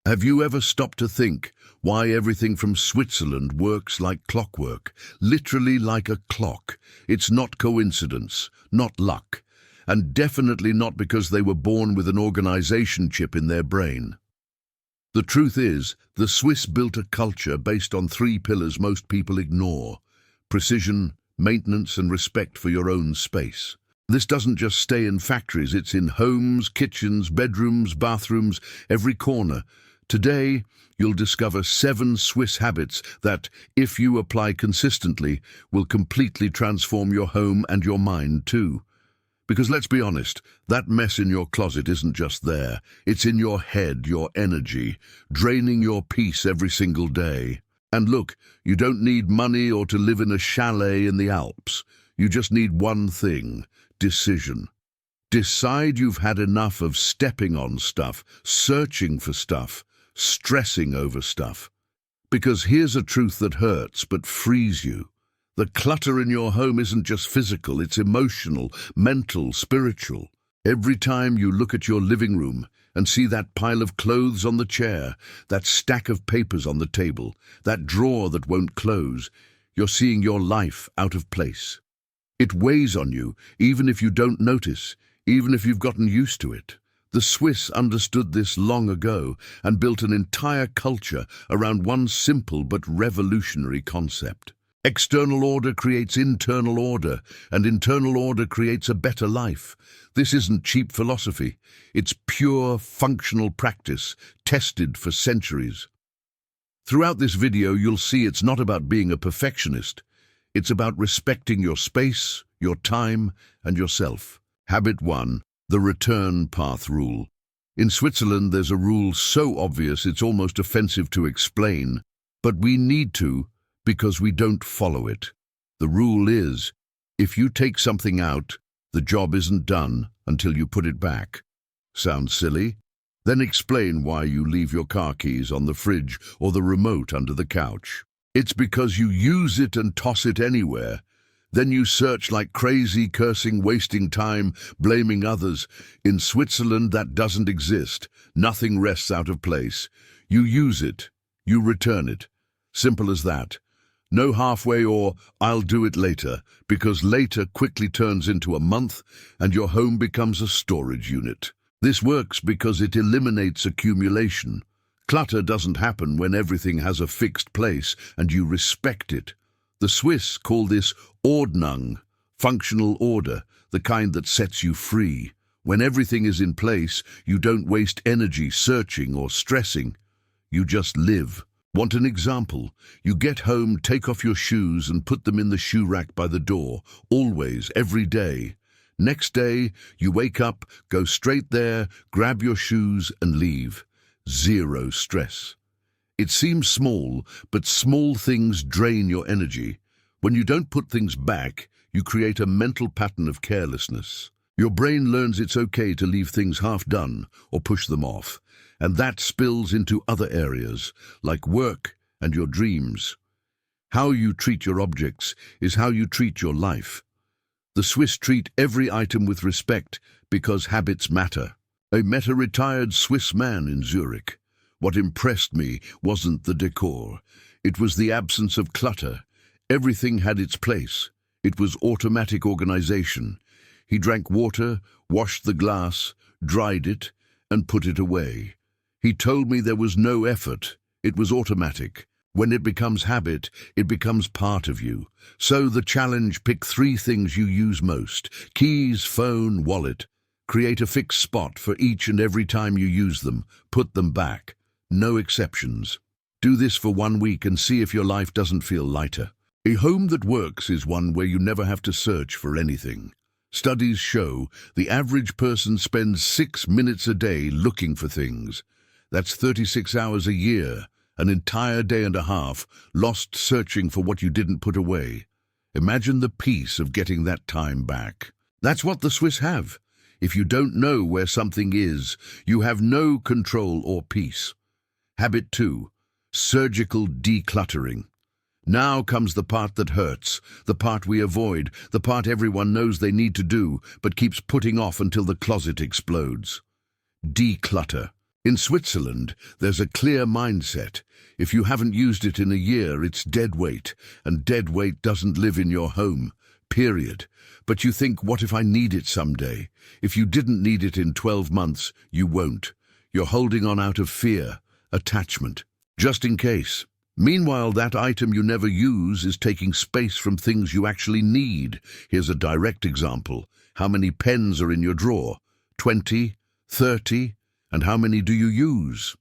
Have you ever stopped to think why everything from Switzerland works like clockwork, literally like a clock? It's not coincidence, not luck, and definitely not because they were born with an organization chip in their brain. The truth is, the Swiss built a culture based on three pillars most people ignore: precision, maintenance, and respect for your own space. This doesn't just stay in factories, it's in homes, kitchens, bedrooms, bathrooms, every corner. Today, you'll discover 7 Swiss habits that, if you apply consistently, will completely transform your home and your mind too. Because let's be honest, that mess in your closet isn't just there. It's in your head, your energy, draining your peace every single day. And look, you don't need money or to live in a chalet in the Alps. You just need one thing: decision. Decide you've had enough of stepping on stuff, searching for stuff, stressing over stuff. Because here's a truth that hurts but frees you. The clutter in your home isn't just physical, it's emotional, mental, spiritual. Every time you look at your living room and see that pile of clothes on the chair, that stack of papers on the table, that drawer that won't close, you're seeing your life out of place. It weighs on you, even if you don't notice, even if you've gotten used to it. The Swiss understood this long ago and built an entire culture around one simple but revolutionary concept. External order creates internal order, and internal order creates a better life. This isn't cheap philosophy. It's pure, functional practice, tested for centuries. Throughout this video, you'll see it's not about being a perfectionist. It's about respecting your space, your time, and yourself. Habit 1. The return path rule. In Switzerland, there's a rule so obvious it's almost offensive to explain, but we need to because we don't follow it. The rule is, if you take something out, the job isn't done until you put it back. Sounds silly? Then explain why you leave your car keys on the fridge or the remote under the couch. It's because you use it and toss it anywhere. Then you search like crazy, cursing, wasting time, blaming others. In Switzerland, that doesn't exist. Nothing rests out of place. You use it. You return it. Simple as that. No halfway or "I'll do it later," because later quickly turns into a month and your home becomes a storage unit. This works because it eliminates accumulation. Clutter doesn't happen when everything has a fixed place and you respect it. The Swiss call this Ordnung, functional order, the kind that sets you free. When everything is in place, you don't waste energy searching or stressing. You just live. Want an example? You get home, take off your shoes and put them in the shoe rack by the door, always, every day. Next day, you wake up, go straight there, grab your shoes and leave. Zero stress. It seems small, but small things drain your energy. When you don't put things back, you create a mental pattern of carelessness. Your brain learns it's okay to leave things half done or push them off, and that spills into other areas, like work and your dreams. How you treat your objects is how you treat your life. The Swiss treat every item with respect because habits matter. I met a retired Swiss man in Zurich. What impressed me wasn't the decor. It was the absence of clutter. Everything had its place. It was automatic organization. He drank water, washed the glass, dried it, and put it away. He told me there was no effort. It was automatic. When it becomes habit, it becomes part of you. So the challenge: pick 3 things you use most: keys, phone, wallet. Create a fixed spot for each and every time you use them. Put them back. No exceptions. Do this for 1 week and see if your life doesn't feel lighter. A home that works is one where you never have to search for anything. Studies show the average person spends 6 minutes a day looking for things. That's 36 hours a year, an entire day and a half, lost searching for what you didn't put away. Imagine the peace of getting that time back. That's what the Swiss have. If you don't know where something is, you have no control or peace. Habit 2. Surgical decluttering. Now comes the part that hurts, the part we avoid, the part everyone knows they need to do, but keeps putting off until the closet explodes. Declutter. In Switzerland, there's a clear mindset. If you haven't used it in a year, it's dead weight, and dead weight doesn't live in your home, period. But you think, what if I need it someday? If you didn't need it in 12 months, you won't. You're holding on out of fear, attachment, just in case. Meanwhile, that item you never use is taking space from things you actually need. Here's a direct example. How many pens are in your drawer? 20? 30? And how many do you use?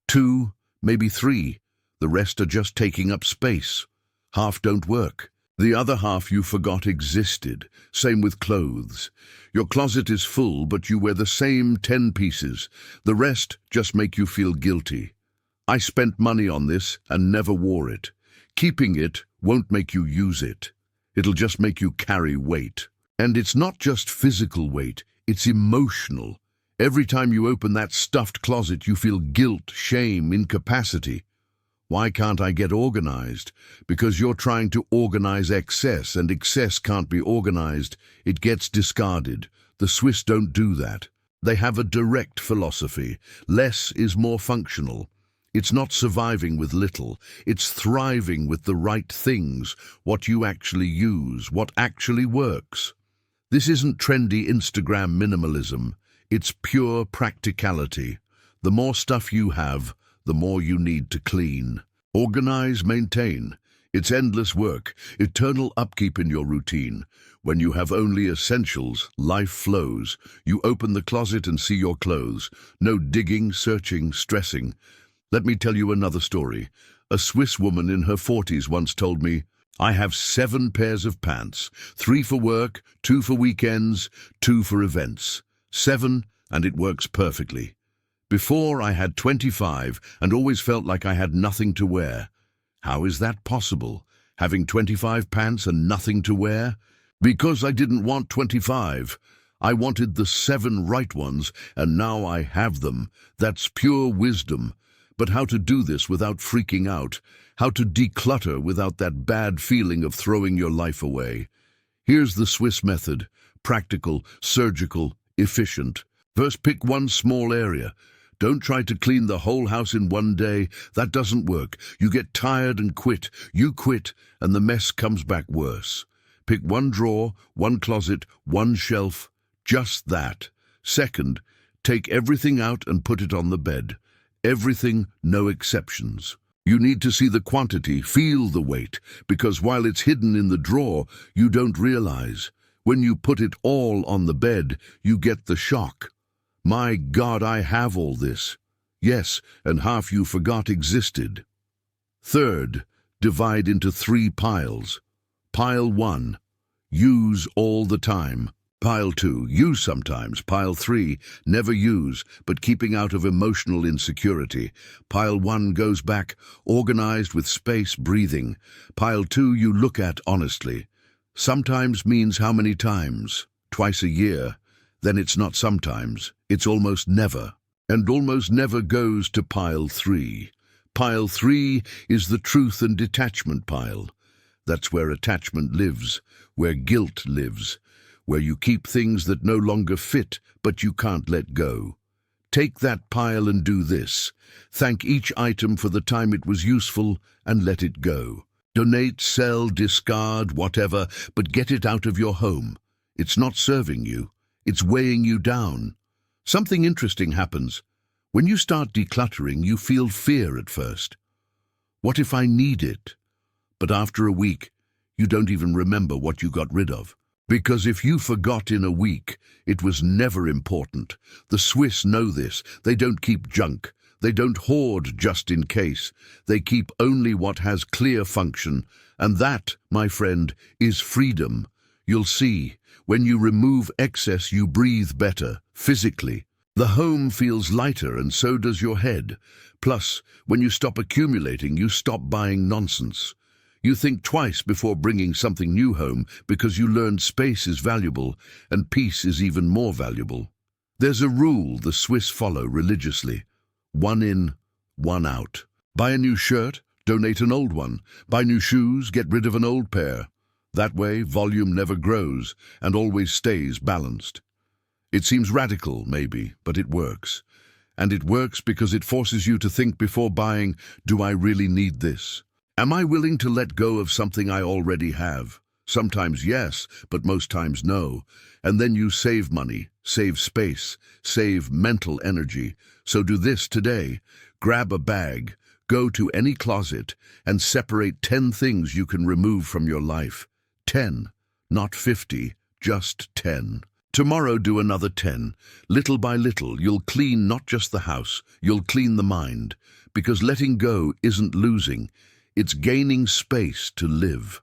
2, maybe 3. The rest are just taking up space. Half don't work. The other half you forgot existed. Same with clothes. Your closet is full, but you wear the same 10 pieces. The rest just make you feel guilty. I spent money on this and never wore it. Keeping it won't make you use it. It'll just make you carry weight. And it's not just physical weight, it's emotional. Every time you open that stuffed closet, you feel guilt, shame, incapacity. Why can't I get organized? Because you're trying to organize excess, and excess can't be organized. It gets discarded. The Swiss don't do that. They have a direct philosophy. Less is more functional. It's not surviving with little. It's thriving with the right things, what you actually use, what actually works. This isn't trendy Instagram minimalism. It's pure practicality. The more stuff you have, the more you need to clean. Organize, maintain. It's endless work, eternal upkeep in your routine. When you have only essentials, life flows. You open the closet and see your clothes. No digging, searching, stressing. Let me tell you another story. A Swiss woman in her 40s once told me, I have 7 pairs of pants, 3 for work, 2 for weekends, 2 for events. 7, and it works perfectly. Before, I had 25 and always felt like I had nothing to wear. How is that possible, having 25 pants and nothing to wear? Because I didn't want 25. I wanted the 7 right ones, and now I have them. That's pure wisdom. But how to do this without freaking out? How to declutter without that bad feeling of throwing your life away? Here's the Swiss method. Practical, surgical, efficient. First, pick one small area. Don't try to clean the whole house in one day. That doesn't work. You get tired and quit. You quit, and the mess comes back worse. Pick one drawer, one closet, one shelf. Just that. Second, take everything out and put it on the bed. Everything, no exceptions. You need to see the quantity, feel the weight, because while it's hidden in the drawer, you don't realize. When you put it all on the bed, you get the shock. My God, I have all this. Yes, and half you forgot existed. Third, divide into 3 piles. Pile 1, use all the time. Pile 2, use sometimes. Pile 3, never use, but keeping out of emotional insecurity. Pile 1 goes back, organized with space, breathing. Pile 2 you look at honestly. Sometimes means how many times? Twice a year. Then it's not sometimes, it's almost never. And almost never goes to pile 3. Pile 3 is the truth and detachment pile. That's where attachment lives, where guilt lives, where you keep things that no longer fit, but you can't let go. Take that pile and do this. Thank each item for the time it was useful and let it go. Donate, sell, discard, whatever, but get it out of your home. It's not serving you. It's weighing you down. Something interesting happens. When you start decluttering, you feel fear at first. What if I need it? But after a week, you don't even remember what you got rid of. Because if you forgot in a week, it was never important. The Swiss know this. They don't keep junk. They don't hoard just in case. They keep only what has clear function. And that, my friend, is freedom. You'll see, when you remove excess, you breathe better, physically. The home feels lighter, and so does your head. Plus, when you stop accumulating, you stop buying nonsense. You think twice before bringing something new home because you learned space is valuable and peace is even more valuable. There's a rule the Swiss follow religiously. 1 in, 1 out. Buy a new shirt, donate an old one. Buy new shoes, get rid of an old pair. That way, volume never grows and always stays balanced. It seems radical, maybe, but it works. And it works because it forces you to think before buying, do I really need this? Am I willing to let go of something I already have? Sometimes yes, but most times no. And then you save money, save space, save mental energy. So do this today. Grab a bag, go to any closet, and separate 10 things you can remove from your life. 10, not 50, just 10. Tomorrow do another 10. Little by little, you'll clean not just the house, you'll clean the mind. Because letting go isn't losing, it's gaining space to live.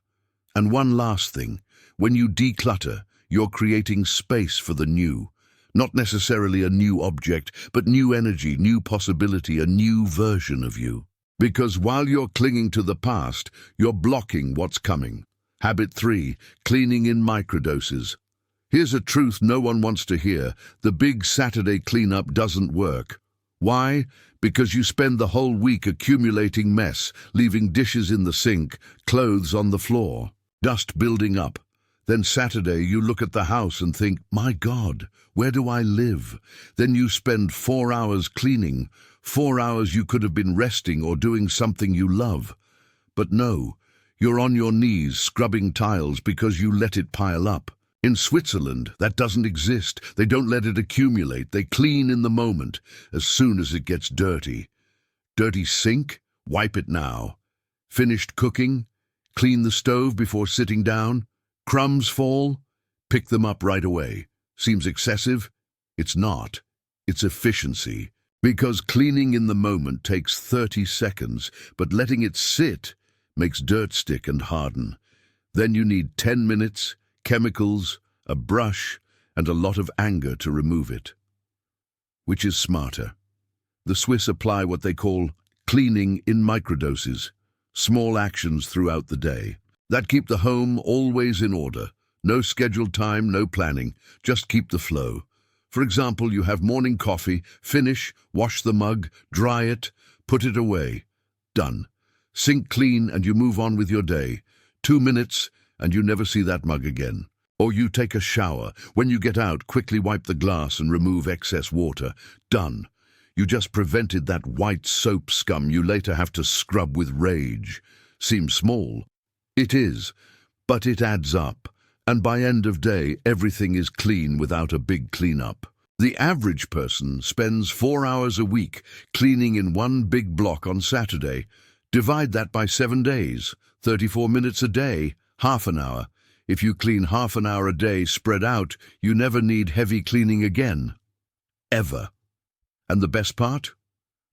And one last thing, when you declutter, you're creating space for the new. Not necessarily a new object, but new energy, new possibility, a new version of you. Because while you're clinging to the past, you're blocking what's coming. Habit 3, cleaning in microdoses. Here's a truth no one wants to hear. The big Saturday cleanup doesn't work. Why? Because you spend the whole week accumulating mess, leaving dishes in the sink, clothes on the floor, dust building up. Then Saturday you look at the house and think, my God, where do I live? Then you spend 4 hours cleaning, 4 hours you could have been resting or doing something you love. But no, you're on your knees scrubbing tiles because you let it pile up. In Switzerland, that doesn't exist. They don't let it accumulate. They clean in the moment, as soon as it gets dirty. Dirty sink? Wipe it now. Finished cooking? Clean the stove before sitting down? Crumbs fall? Pick them up right away. Seems excessive? It's not. It's efficiency. Because cleaning in the moment takes 30 seconds, but letting it sit makes dirt stick and harden. Then you need 10 minutes, chemicals, a brush, and a lot of anger to remove it. Which is smarter? The Swiss apply what they call cleaning in microdoses, small actions throughout the day, that keep the home always in order. No scheduled time, no planning, just keep the flow. For example, you have morning coffee, finish, wash the mug, dry it, put it away. Done. Sink clean and you move on with your day. 2 minutes and you never see that mug again. Or you take a shower. When you get out, quickly wipe the glass and remove excess water. Done. You just prevented that white soap scum you later have to scrub with rage. Seems small. It is, but it adds up. And by end of day, everything is clean without a big cleanup. The average person spends 4 hours a week cleaning in one big block on Saturday. Divide that by 7 days, 34 minutes a day, half an hour. If you clean half an hour a day spread out, you never need heavy cleaning again. Ever. And the best part?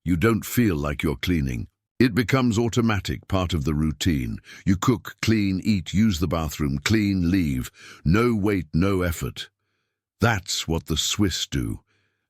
You don't feel like you're cleaning. It becomes automatic, part of the routine. You cook, clean, eat, use the bathroom, clean, leave. No weight, no effort. That's what the Swiss do.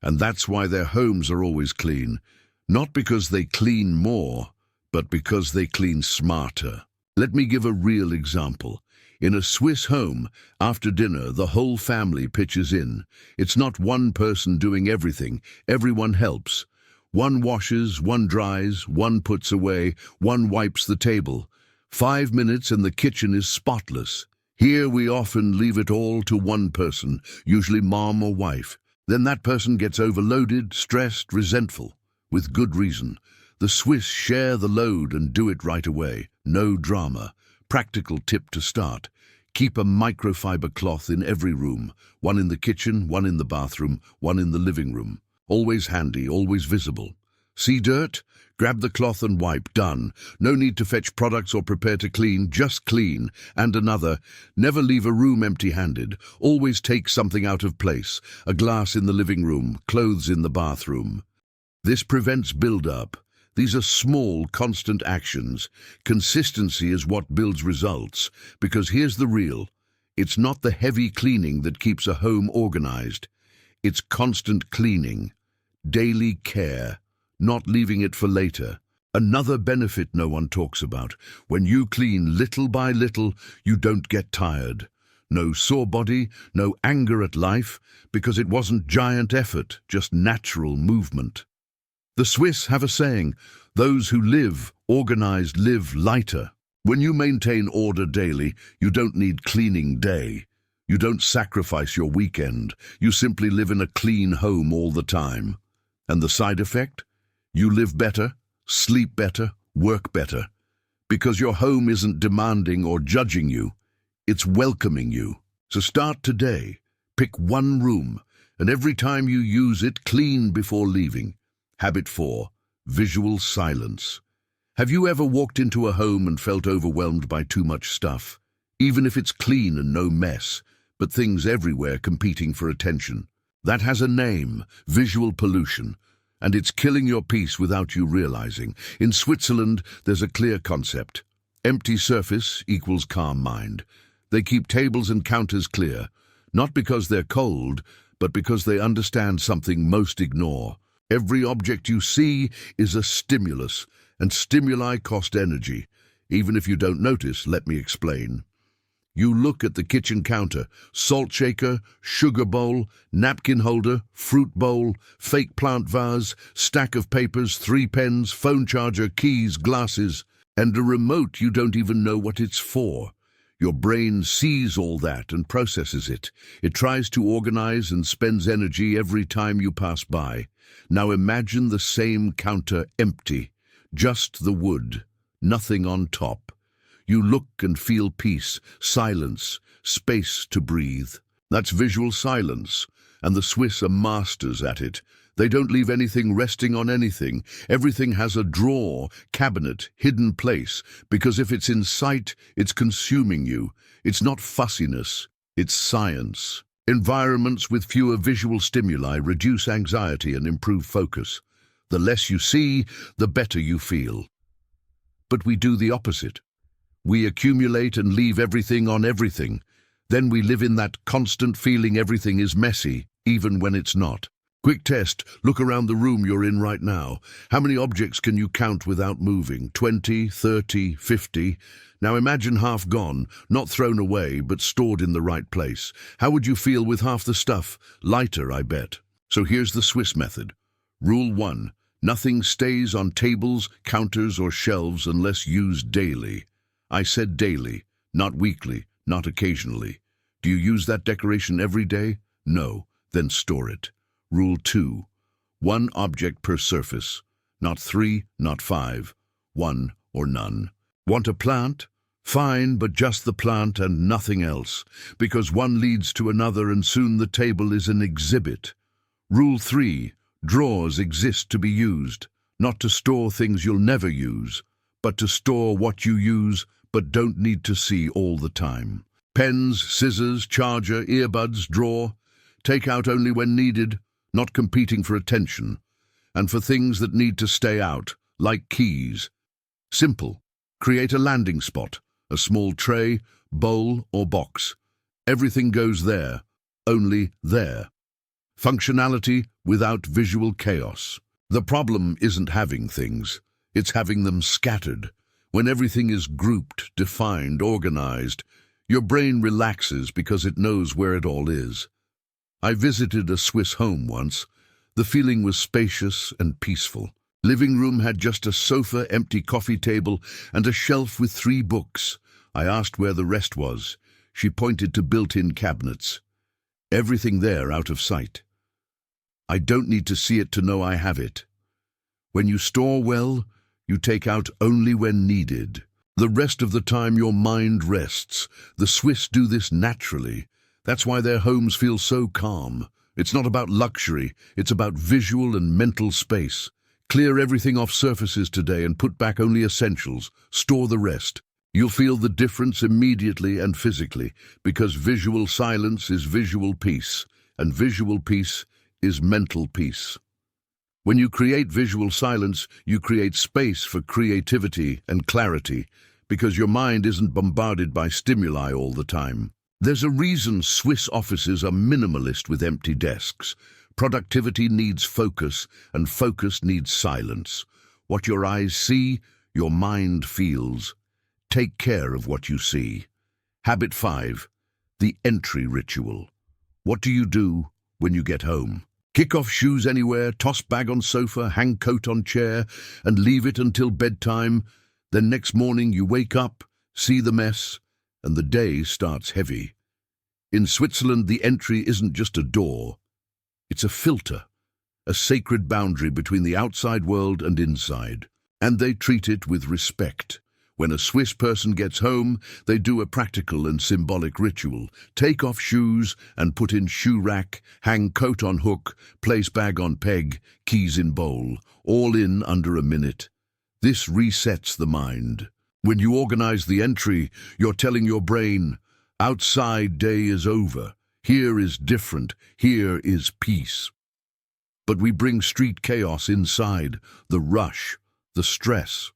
And that's why their homes are always clean. Not because they clean more, but because they clean smarter. Let me give a real example. In a Swiss home, after dinner, the whole family pitches in. It's not one person doing everything. Everyone helps. One washes, one dries, one puts away, one wipes the table. 5 minutes and the kitchen is spotless. Here we often leave it all to one person, usually mom or wife. Then that person gets overloaded, stressed, resentful, with good reason. The Swiss share the load and do it right away. No drama. Practical tip to start. Keep a microfiber cloth in every room. One in the kitchen, one in the bathroom, one in the living room. Always handy, always visible. See dirt? Grab the cloth and wipe. Done. No need to fetch products or prepare to clean, just clean. And another, never leave a room empty-handed. Always take something out of place. A glass in the living room, clothes in the bathroom. This prevents build-up. These are small, constant actions. Consistency is what builds results. Because here's the real. It's not the heavy cleaning that keeps a home organized. It's constant cleaning. Daily care. Not leaving it for later. Another benefit no one talks about. When you clean little by little, you don't get tired. No sore body, no anger at life, because it wasn't giant effort, just natural movement. The Swiss have a saying, those who live organized live lighter. When you maintain order daily, you don't need cleaning day. You don't sacrifice your weekend. You simply live in a clean home all the time. And the side effect? You live better, sleep better, work better. Because your home isn't demanding or judging you, it's welcoming you. So start today. Pick one room, and every time you use it, clean before leaving. Habit 4. Visual silence. Have you ever walked into a home and felt overwhelmed by too much stuff? Even if it's clean and no mess, but things everywhere competing for attention. That has a name, visual pollution, and it's killing your peace without you realizing. In Switzerland, there's a clear concept. Empty surface equals calm mind. They keep tables and counters clear, not because they're cold, but because they understand something most ignore. Every object you see is a stimulus, and stimuli cost energy. Even if you don't notice, let me explain. You look at the kitchen counter, salt shaker, sugar bowl, napkin holder, fruit bowl, fake plant vase, stack of papers, 3 pens, phone charger, keys, glasses, and a remote you don't even know what it's for. Your brain sees all that and processes it. It tries to organize and spends energy every time you pass by. Now imagine the same counter empty, just the wood, nothing on top. You look and feel peace, silence, space to breathe. That's visual silence, and the Swiss are masters at it. They don't leave anything resting on anything. Everything has a drawer, cabinet, hidden place, because if it's in sight, it's consuming you. It's not fussiness, it's science. Environments with fewer visual stimuli reduce anxiety and improve focus. The less you see, the better you feel. But we do the opposite. We accumulate and leave everything on everything. Then we live in that constant feeling everything is messy, even when it's not. Quick test, look around the room you're in right now. How many objects can you count without moving? 20, 30, 50? Now imagine half gone, not thrown away, but stored in the right place. How would you feel with half the stuff? Lighter, I bet. So here's the Swiss method. Rule 1. Nothing stays on tables, counters, or shelves unless used daily. I said daily, not weekly, not occasionally. Do you use that decoration every day? No, then store it. Rule 2. 1 object per surface. Not 3, not 5. 1 or none. Want a plant? Fine, but just the plant and nothing else, because one leads to another and soon the table is an exhibit. Rule 3. Drawers exist to be used, not to store things you'll never use, but to store what you use but don't need to see all the time. Pens, scissors, charger, earbuds, drawer. Take out only when needed, not competing for attention. And for things that need to stay out, like keys. Simple. Create a landing spot, a small tray, bowl, or box. Everything goes there, only there. Functionality without visual chaos. The problem isn't having things, it's having them scattered. When everything is grouped, defined, organized, your brain relaxes because it knows where it all is. I visited a Swiss home once. The feeling was spacious and peaceful. Living room had just a sofa, empty coffee table, and a shelf with 3 books. I asked where the rest was. She pointed to built-in cabinets. Everything there out of sight. I don't need to see it to know I have it. When you store well, you take out only when needed. The rest of the time your mind rests. The Swiss do this naturally. That's why their homes feel so calm. It's not about luxury, it's about visual and mental space. Clear everything off surfaces today and put back only essentials. Store the rest. You'll feel the difference immediately and physically, because visual silence is visual peace, and visual peace is mental peace. When you create visual silence, you create space for creativity and clarity, because your mind isn't bombarded by stimuli all the time. There's a reason Swiss offices are minimalist with empty desks. Productivity needs focus, and focus needs silence. What your eyes see, your mind feels. Take care of what you see. Habit 5. The entry ritual. What do you do when you get home? Kick off shoes anywhere, toss bag on sofa, hang coat on chair, and leave it until bedtime. Then next morning you wake up, see the mess, and the day starts heavy. In Switzerland, the entry isn't just a door. It's a filter. a sacred boundary between the outside world and inside. And they treat it with respect. When a Swiss person gets home, they do a practical and symbolic ritual. Take off shoes and put in shoe rack, hang coat on hook, place bag on peg, keys in bowl, all in under a minute. This resets the mind. When you organize the entry, you're telling your brain, outside day is over. Here is different. Here is peace. But we bring street chaos inside, the rush, the stress.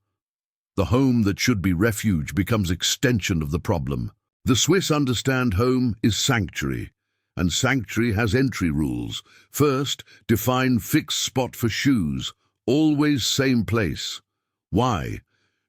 The home that should be refuge becomes extension of the problem. The Swiss understand home is sanctuary, and sanctuary has entry rules. First, define fixed spot for shoes, always same place. Why?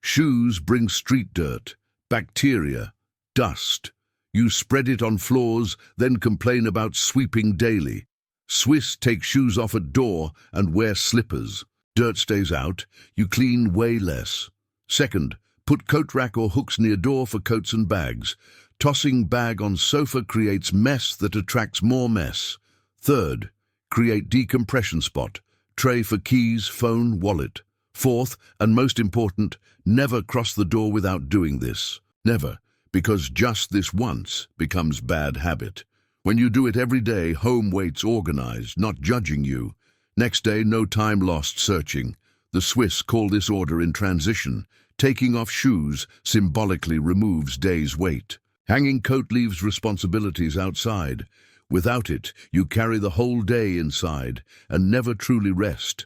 Shoes bring street dirt, bacteria, dust. You spread it on floors, then complain about sweeping daily. Swiss take shoes off at door and wear slippers. Dirt stays out, you clean way less. Second, put coat rack or hooks near door for coats and bags. Tossing bag on sofa creates mess that attracts more mess. Third, create decompression spot. Tray for keys, phone, wallet. Fourth, and most important, never cross the door without doing this. Never, because just this once becomes bad habit. When you do it every day, home waits organized, not judging you. Next day, no time lost searching. The Swiss call this order in transition. Taking off shoes symbolically removes day's weight. Hanging coat leaves responsibilities outside. Without it, you carry the whole day inside and never truly rest.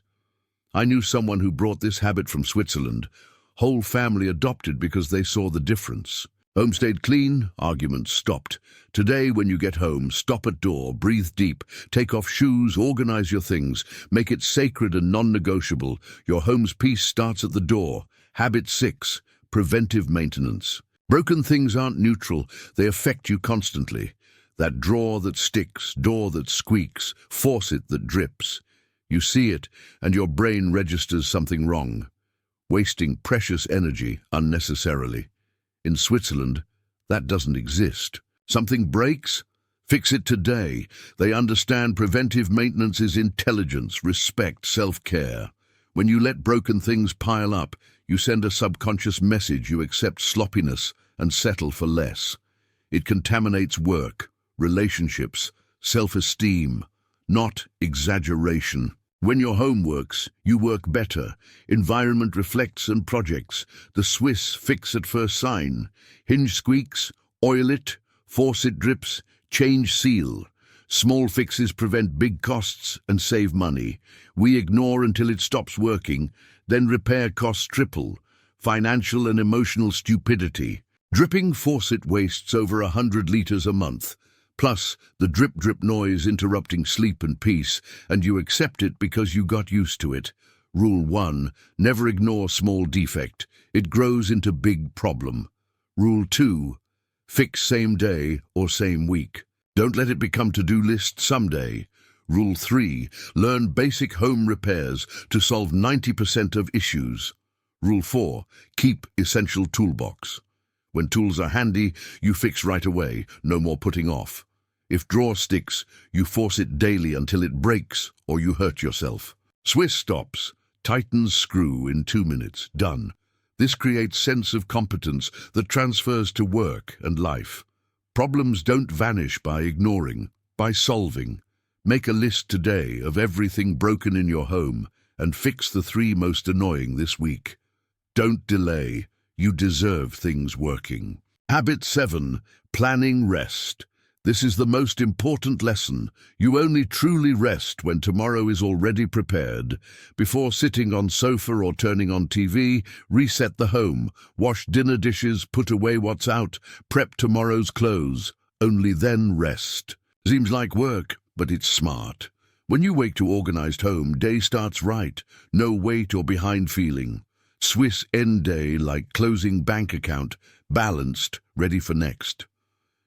I knew someone who brought this habit from Switzerland. Whole family adopted because they saw the difference. Home stayed clean, arguments stopped. Today, when you get home, stop at door, breathe deep, take off shoes, organize your things, make it sacred and non-negotiable. Your home's peace starts at the door. Habit 6, preventive maintenance. Broken things aren't neutral, they affect you constantly. That drawer that sticks, door that squeaks, faucet that drips. You see it, and your brain registers something wrong, wasting precious energy unnecessarily. In Switzerland, that doesn't exist. Something breaks? Fix it today. They understand preventive maintenance is intelligence, respect, self-care. When you let broken things pile up, you send a subconscious message you accept sloppiness and settle for less. It contaminates work, relationships, self-esteem, not exaggeration. When your home works, you work better. Environment reflects and projects. The Swiss fix at first sign. Hinge squeaks, oil it, faucet drips, change seal. Small fixes prevent big costs and save money. We ignore until it stops working, then repair costs triple. Financial and emotional stupidity. Dripping faucet wastes over 100 liters a month. Plus, the drip-drip noise interrupting sleep and peace, and you accept it because you got used to it. Rule 1, never ignore small defect. It grows into big problem. Rule 2, fix same day or same week. Don't let it become to-do list someday. Rule 3, learn basic home repairs to solve 90% of issues. Rule 4, keep essential toolbox. When tools are handy, you fix right away, no more putting off. If drawer sticks, you force it daily until it breaks or you hurt yourself. Swiss stops, tightens screw in 2 minutes, done. This creates sense of competence that transfers to work and life. Problems don't vanish by ignoring, by solving. Make a list today of everything broken in your home and fix the 3 most annoying this week. Don't delay. You deserve things working. Habit 7, planning rest. This is the most important lesson. You only truly rest when tomorrow is already prepared. Before sitting on sofa or turning on TV, reset the home. Wash dinner dishes, put away what's out, prep tomorrow's clothes. Only then rest. Seems like work, but it's smart. When you wake to organized home, day starts right. No weight or behind feeling. Swiss end day like closing bank account, balanced, ready for next.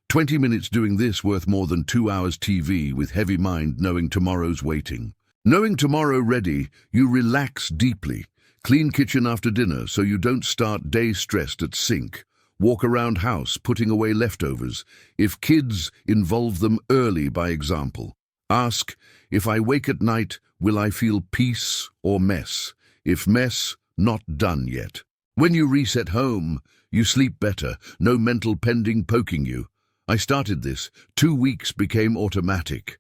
20 minutes doing this worth more than 2 hours TV with heavy mind knowing tomorrow's waiting. Knowing tomorrow ready, you relax deeply. Clean kitchen after dinner so you don't start day stressed at sink. Walk around house putting away leftovers. If kids, involve them early by example. Ask, if I wake at night, Will I feel peace or mess? If mess, not done yet. When you reset home, you sleep better, no mental pending poking you. I started this. 2 weeks became automatic.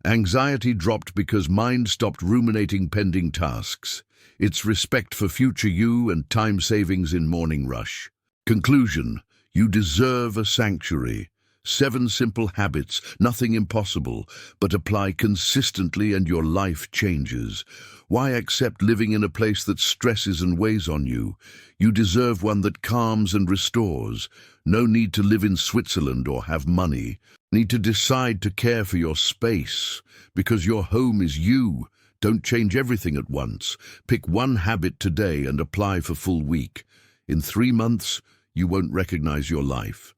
Anxiety dropped because mind stopped ruminating pending tasks. It's respect for future you and time savings in morning rush. Conclusion: you deserve a sanctuary. 7 simple habits, nothing impossible, but apply consistently and your life changes. Why accept living in a place that stresses and weighs on you? You deserve one that calms and restores. No need to live in Switzerland or have money. Need to decide to care for your space, because your home is you. Don't change everything at once. Pick one habit today and apply for full week. In 3 months, you won't recognize your life.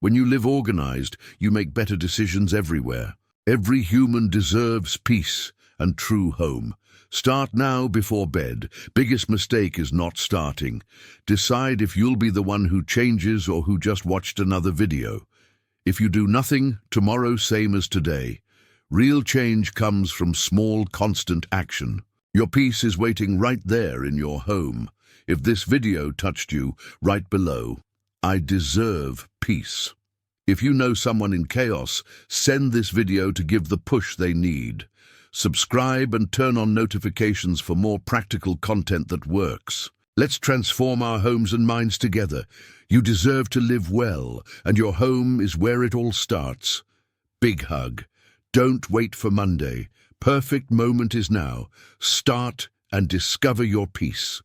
When you live organized, you make better decisions everywhere. Every human deserves peace and true home. Start now before bed. Biggest mistake is not starting. Decide if you'll be the one who changes or who just watched another video. If you do nothing, tomorrow same as today. Real change comes from small, constant action. Your peace is waiting right there in your home. If this video touched you, write below, "I deserve peace." If you know someone in chaos, send this video to give the push they need. Subscribe and turn on notifications for more practical content that works. Let's transform our homes and minds together. You deserve to live well, and your home is where it all starts. Big hug. Don't wait for Monday. Perfect moment is now. Start and discover your peace.